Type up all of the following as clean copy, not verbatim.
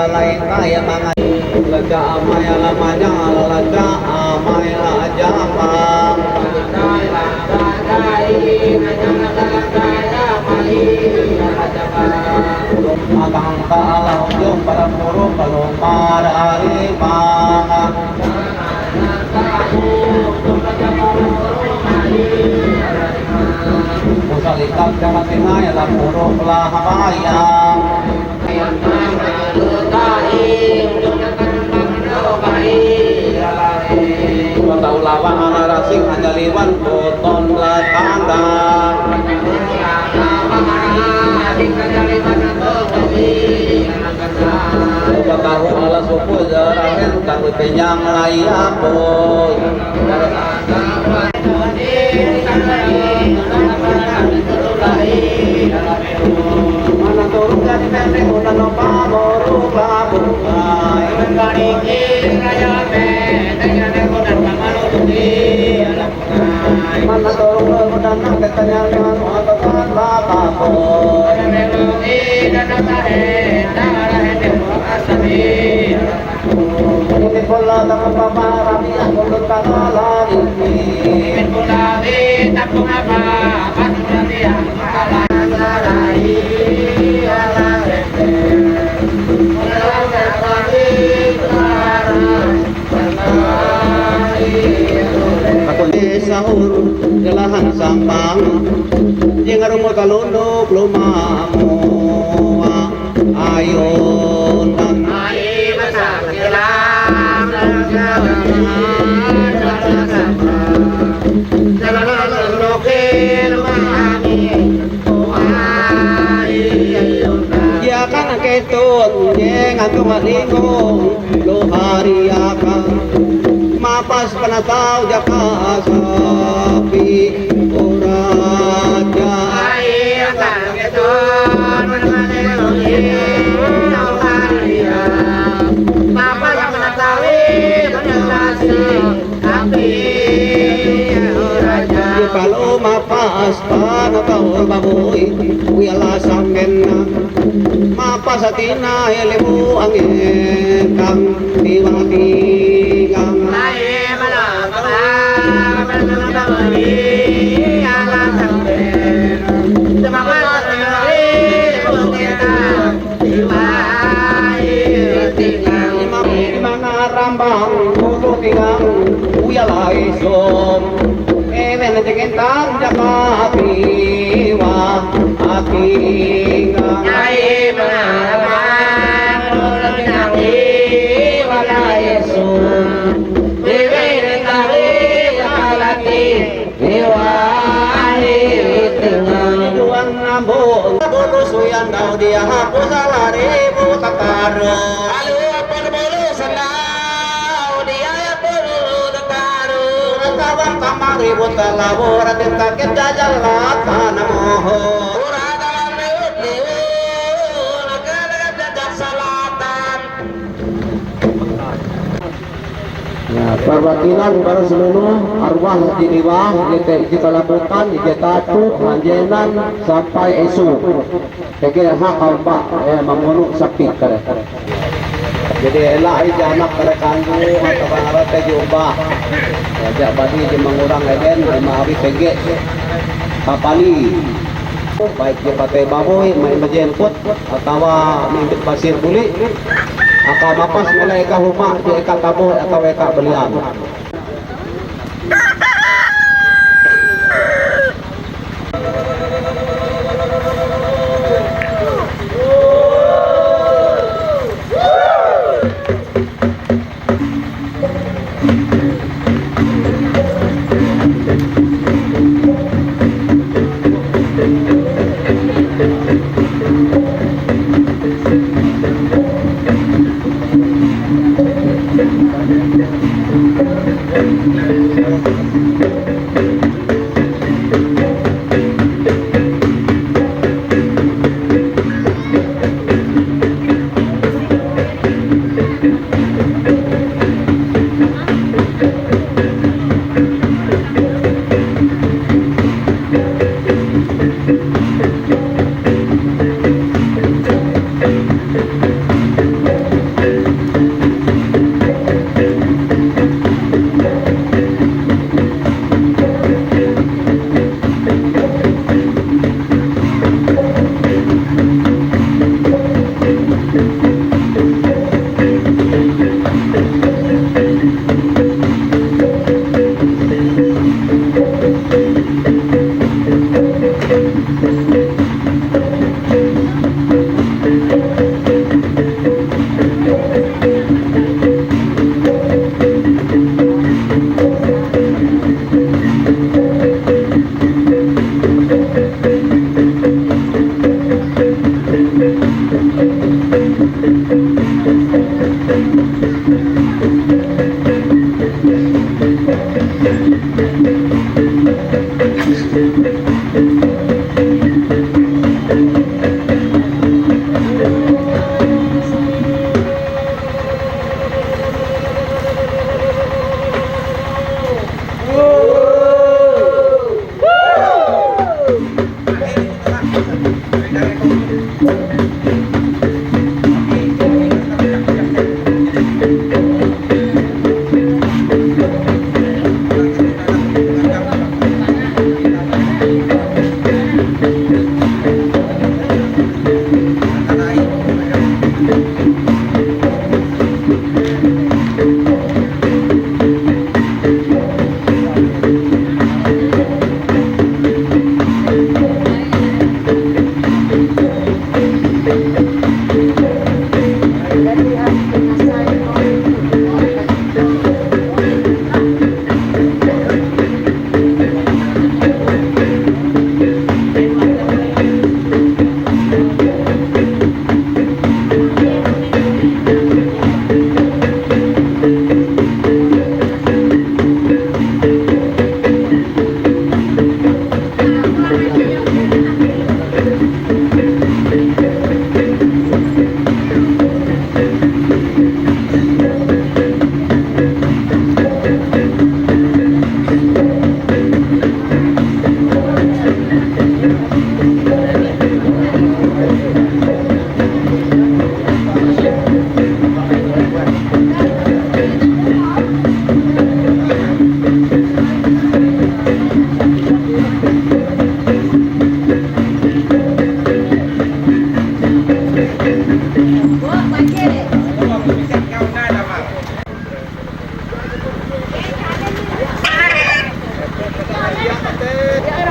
lain kaya mga laga amay alamanya laga amay lajama agang kaalang yung parang puro palumar arimang Pusalikat dapat tinay alam puro pelahabayang Pataulawa ala rasing anjaliwan poton latandang Patahu ala suku jarahin kami penyang layapun Mana turun dari pendek udah nopa baru labung Mana turun udah nak ketanya dengan ototan lapapun Ini pula tangan paparami yang mulut kanalan ini pula tapung apa nanti yang kalah lari Aku di sahur jelahan sampang Yang rumah kalunduk lumamu Ayo nang Ayo masak hilang Ya kan ketun yang aku malingong lo hari akan mapas penatau jaka sapi oraja ai akan ketun malingong lo hari mapas penatau sapi kalau mapas panatau baboy wala sanggen mapas atina elemu angin kang diwatigang ai malakama baboy ala sanggen mapas elemu diwatigang mana rambang kudu tigang wala isom Nagkintang jaka apiwa aking ay mga naman nang iwala Yesus bibig tawi kalati iwali tinggal juang nambong bulusuyan daw dia hapus salari butakaro alu apa bulusan daw dia Tawang kamari buta labor atin takit jajal lata namoho Uradalan lewat lewat Nagalagat jajak salatan Ya, perbatinan para seluruh arwah diniwah kita lakukan kita tuh manjenan sampai esok kira hak pak memunuk sakit jadi elak aja anak kerekanku atau pangarat teh jumpa ajak badi di mengurang eden maawi pege kapali baik di patai baboy main menjemput atau mimpit pasir buli akan mapas mulai eka rumah di eka kaboy atau eka belian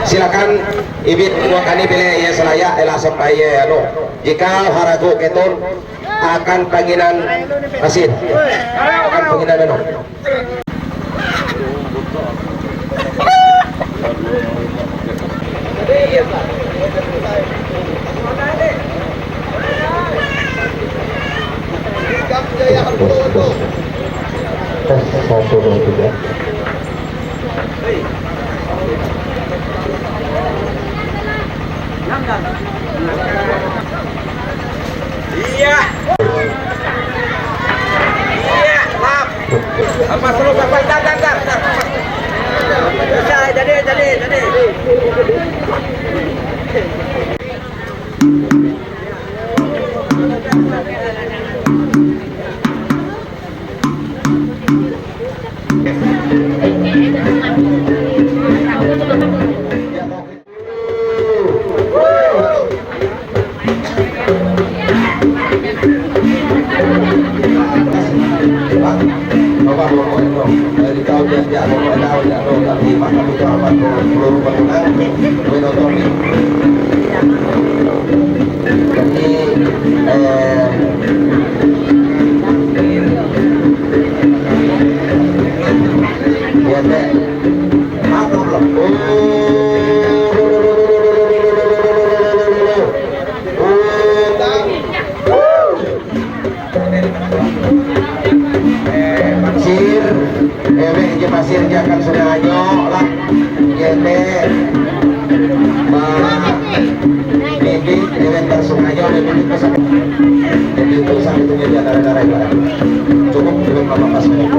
Silakan ibit buat pilih ya selaya elah sampai ya anu jika harago keton akan panginan asin akan panginan anu satu dua tiga. Iya. Iya, maaf. Apa perlu sampai tar. Bisa jadi. Bapak dari tahun yang tapi maka butuh apa peluru pemenang menotomi. Jadi ya teh apa belum? Pasir jangan sengaja lah yete bibit eventar sengaja bibit kesana jadi itu sampai itu darah-darah cukup dengan bapak pasir